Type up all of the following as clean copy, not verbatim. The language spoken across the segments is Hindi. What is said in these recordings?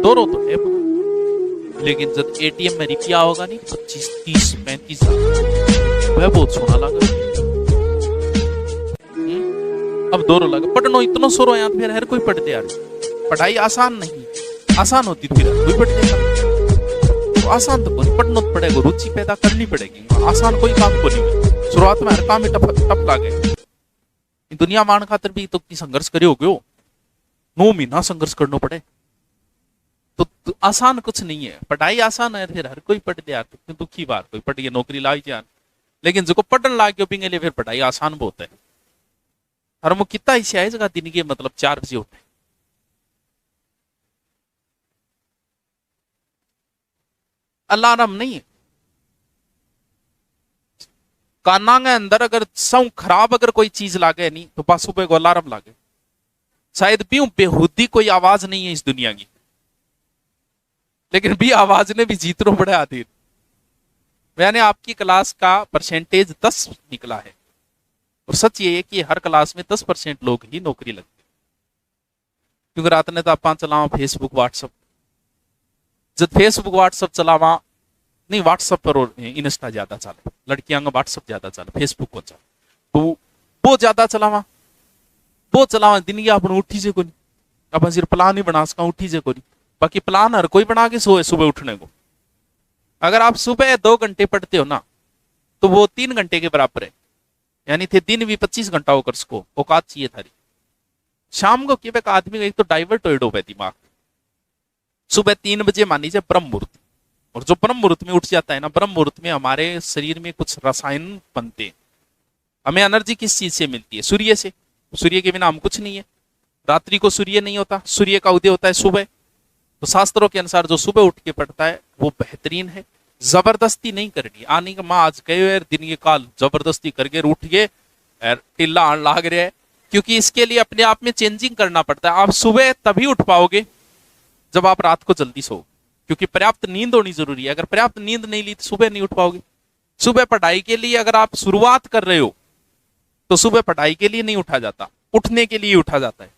दौड़ो तो है पूरा। लेकिन जब एटीएम में रुपया होगा नहीं 25, 30, 35 वह बहुत सोना लगा। अब दौड़ो लगा पढ़नो इतना सोरो याद फिर हर कोई पढ़ते यार। पढ़ाई आसान नहीं, आसान होती तो फिर कोई पढ़ देगा। तो आसान तो कोई पढ़ना तो पड़ेगा, रुचि पैदा करनी पड़ेगी। आसान कोई काम को नहीं, शुरुआत में हर काम में टप लागे। दुनिया मान खातर भी तो की संघर्ष करे हो गयो, 9 महीना संघर्ष करना पड़े तो आसान कुछ नहीं है। पढ़ाई आसान है फिर हर कोई पढ़ दिया तो दुखी बार कोई पढ़ के नौकरी लाग जान। लेकिन जो पढ़न लाग गयो बिंगे लिए फिर पढ़ाई आसान बहुत है। और वो कितना ऐसे आए जगह दिन के मतलब 4 बजे उठे, अलार्म नहीं है काना के अंदर। अगर सौ खराब अगर कोई चीज लागे नहीं तो बस सुबह को अलार्म लागे। शायद भी बेहुदी कोई आवाज नहीं है इस दुनिया की, लेकिन भी आवाज ने भी जीतनो पड़े आधीन। मैंने आपकी क्लास का परसेंटेज 10 निकला है और सच ये है कि हर क्लास में 10% लोग ही नौकरी लगते। क्योंकि रात ने तो आप चलावा फेसबुक व्हाट्सअप, जब फेसबुक व्हाट्सअप चलावा नहीं, व्हाट्सएप पर और इंस्टा ज्यादा चले, लड़कियां का व्हाट्सएप ज्यादा चले, फेसबुक को चले तो वो ज्यादा चलावा दिन की अपन उठी से कोई अपन सिर्फ प्लान ही बना सका उठी से कोई। बाकी प्लान हर कोई बना के सोए सुबह उठने को। अगर आप सुबह 2 घंटे पढ़ते हो ना तो वो 3 घंटे के बराबर है, यानी थे दिन भी 25 घंटा होकर उसको औकात चाहिए थारी। शाम को क्या आदमी का एक तो डाइवर्ट हो दिमाग। सुबह 3 बजे मान लीजिए ब्रह्म मुहूर्त, और जो ब्रह्म मुहूर्त में उठ जाता है ना, ब्रह्म मुहूर्त में हमारे शरीर में कुछ रसायन बनते हैं। हमें एनर्जी किस चीज से मिलती है? सूर्य से। सूर्य के बिना हम कुछ नहीं है। रात्रि को सूर्य नहीं होता, सूर्य का उदय होता है सुबह। तो शास्त्रों के अनुसार जो सुबह उठ के पढ़ता है वो बेहतरीन है। जबरदस्ती नहीं करनी, आने का माँ आज गए दिन के काल जबरदस्ती करके उठ के टिल्ला आन लाग रहे हैं, क्योंकि इसके लिए अपने आप में चेंजिंग करना पड़ता है। आप सुबह तभी उठ पाओगे जब आप रात को जल्दी सो, क्योंकि पर्याप्त नींद होनी जरूरी है। अगर पर्याप्त नींद नहीं ली तो सुबह नहीं उठ पाओगे। सुबह पढ़ाई के लिए अगर आप शुरुआत कर रहे हो तो सुबह पढ़ाई के लिए नहीं उठा जाता, उठने के लिए उठा जाता है।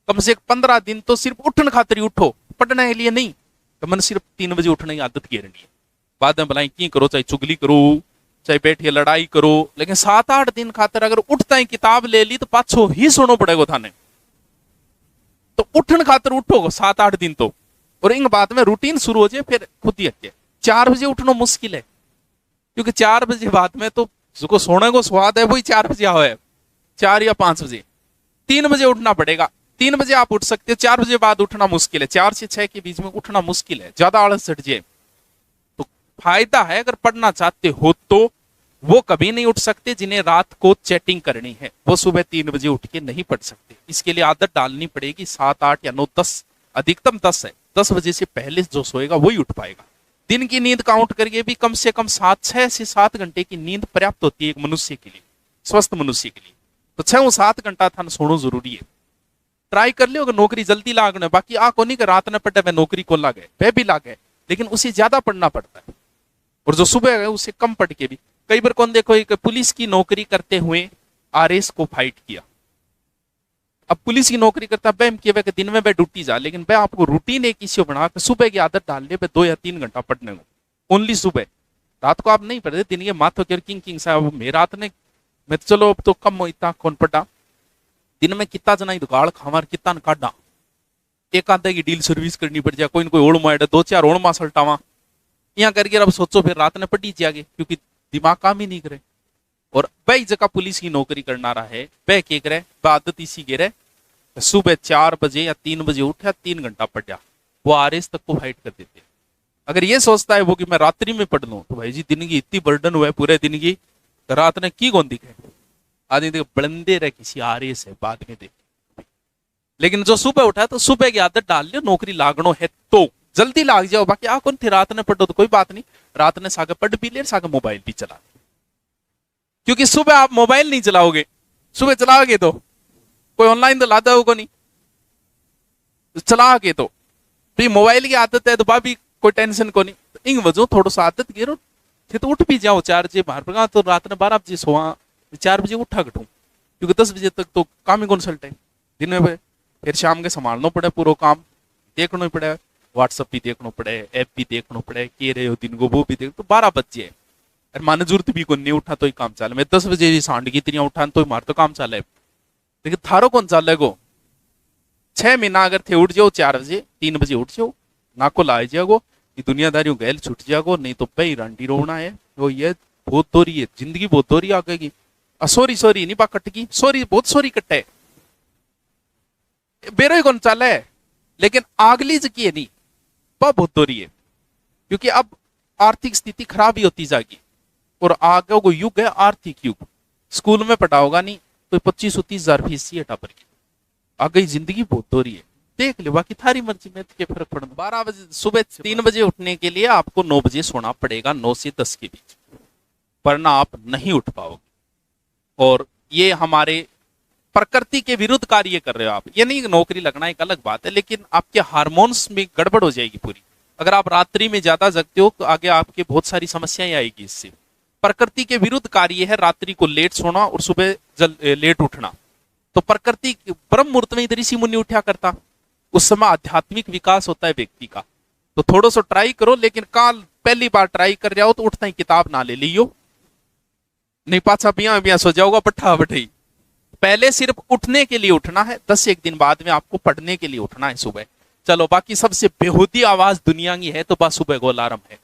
कम से 15 दिन तो सिर्फ उठन खातिर उठो, पढ़ने के लिए नहीं। तो मन सिर्फ 3 बजे उठने की आदत घेरनी है। बाद में भलाई की करो, चाहे चुगली करो, चाहे बैठिए लड़ाई करो, लेकिन 7-8 दिन खातिर अगर उठता है किताब ले ली तो पाछो ही सुनो पड़ेगा थाने। तो उठन खातिर उठो 7-8 दिन तो, और इन बाद में रूटीन शुरू हो जाए फिर खुद ही हटे। 4 बजे उठना मुश्किल है, क्योंकि 4 बजे बाद में तो जिसको सोने को स्वाद है वही 4 बजे आओ है, 4 या 5 बजे। 3 बजे उठना पड़ेगा। 3 बजे आप उठ सकते हो, 4 बजे बाद उठना मुश्किल है। 4 से 6 के बीच में उठना मुश्किल है, ज्यादा आलस चढ़ जाए। तो फायदा है अगर पढ़ना चाहते हो तो वो कभी नहीं उठ सकते जिन्हें रात को चैटिंग करनी है, वो सुबह 3 बजे उठ के नहीं पढ़ सकते। इसके लिए आदत डालनी पड़ेगी 7, 8 या 9, 10, अधिकतम 10 है। 10 बजे से पहले जो सोएगा वही उठ पाएगा। दिन की नींद काउंट करके भी कम से कम 6 से 7 घंटे की नींद पर्याप्त होती है एक मनुष्य के लिए, स्वस्थ मनुष्य के लिए। तो 6-7 घंटा था सोना जरूरी है। ट्राई कर लियो अगर नौकरी जल्दी लागने। बाकी आ को नहीं कि रात में पढ़े नौकरी को लागे, वह भी लागे, लेकिन उसे ज्यादा पढ़ना पड़ता है। और जो सुबह है उसे कम पढ़ के भी कई बार कौन देखो एक पुलिस की नौकरी करते हुए आरएस को फाइट किया। अब पुलिस की नौकरी करता है कि दिन में वह ड्यूटी जा, लेकिन वह आपको रूटीन एक इसी बना के सुबह की आदत डाल ले 2 या 3 घंटा पढ़ने को, ओनली सुबह। रात को आप नहीं पढ़ते, दिन के माथो के किंग साहब मैं रात ने मैं तो चलो अब तो कम इतना कौन पढ़ा, दिन में कितना जना गाड़ खावा कितना काटा, एक आधे की डील सर्विस करनी पड़ जाए, कोई ना कोई ओढ़ मार 2-4 ओढ़ मा सल्टावा यहाँ करके। अब सोचो फिर रात ने पढ़ी जागे, क्योंकि दिमाग काम ही नहीं करे। और वही जगह पुलिस की नौकरी करना रहा है, वह के करे आदत इसी के रहे, सुबह 4 बजे या 3 बजे उठा 3 घंटा पढ़ा, वो आरएस तक को फाइट कर देते। अगर ये सोचता है वो कि मैं रात्रि में पढ़ लूं तो भाई जी दिन की इतनी बर्डन हुआ है पूरे दिन की, रात ने की कौन दिखे आदमी देख बलंदे रहे किसी आरएस है बाद में देख। लेकिन जो सुबह उठा तो सुबह की आदत डाल लियो, नौकरी लागनो है तो जल्दी लाग जाओ। बाकी आ कौन थे रात ने पढ़ो तो कोई बात नहीं, रात ने सागे पढ़ भी ले सागे मोबाइल भी चला, क्योंकि सुबह आप मोबाइल नहीं चलाओगे। सुबह चलाओगे तो कोई ऑनलाइन तो लाता होगा नहीं, चला के तो मोबाइल की आदत है तो भाभी कोई टेंशन को नहीं। तो इन वजह थोड़ा सा आदत गिरो फिर तो उठ भी जाओ 4 बजे बाहर पड़ा तो रात में 12 बजे सोवा, 4 बजे उठा घटू, क्योंकि 10 बजे तक तो काम ही कौन चलता है दिन में। फिर शाम के संभालना पड़े पूरा काम, देखना ही पड़ेगा। व्हाट्सअप भी देखना पड़े, ऐप भी देखना पड़े, के रहे हो दिन को वो भी देख, तो 12 बज जाए। और माने जरूरत भी को नहीं उठा तो ही काम चाले, मैं 10 बजे भी सांड की तिरियां उठान तो मार तो काम चाले। लेकिन थारो कौन चाले गो? 6 महीना अगर थे उठ जाओ 4 बजे 3 बजे उठ जाओ, नाको ला जाओ, ये दुनियादारियों गैल छूट जाओ, नहीं तो पे रांडी रोना है। वो ये बहुत दोरी है जिंदगी, बहुत दोरी आ गई। सॉरी सॉरी नहीं पा कटगी, सॉरी बहुत सॉरी कट्टे बेरो ही कौन चाले है। लेकिन आगली जकी है नहीं वह बहुत दोरी है, क्योंकि अब आर्थिक स्थिति खराब ही होती जाएगी और आगे को युग है आर्थिक युग। स्कूल में पढ़ाओगा नहीं तो 25-30 हजार फीस ही टापर की, आगे जिंदगी बहुत दोरी है। देख ले, बाकी थारी मर्जी में के फर्क पड़ना। 12 बजे सुबह 3 बजे उठने के लिए आपको 9 बजे सोना पड़ेगा, 9 से 10 के बीच, वरना आप नहीं उठ पाओगे। और ये हमारे प्रकृति के विरुद्ध कार्य कर रहे हो आप। ये नहीं नौकरी लगना एक अलग बात है, लेकिन आपके हार्मोन्स में गड़बड़ हो जाएगी पूरी। अगर आप रात्रि में ज्यादा जगते हो तो आगे आपके बहुत सारी समस्याएं आएगी इससे। प्रकृति के विरुद्ध कार्य है रात्रि को लेट सोना और सुबह लेट उठना। तो प्रकृति ब्रह्म मुहूर्त में इधर ऋषि मुनि उठा करता, उस समय आध्यात्मिक विकास होता है व्यक्ति का। तो थोड़ा सा ट्राई करो, लेकिन काल पहली बार ट्राई कर जाओ तो उठता ही किताब ना ले लियो, नहीं पाछा पिया पिया सो जाओगा पट्ठा बठाई। पहले सिर्फ उठने के लिए उठना है, 10 एक दिन बाद में आपको पढ़ने के लिए उठना है सुबह। चलो बाकी सबसे बेहूदी आवाज दुनिया की है तो बस सुबह को अलार्म है।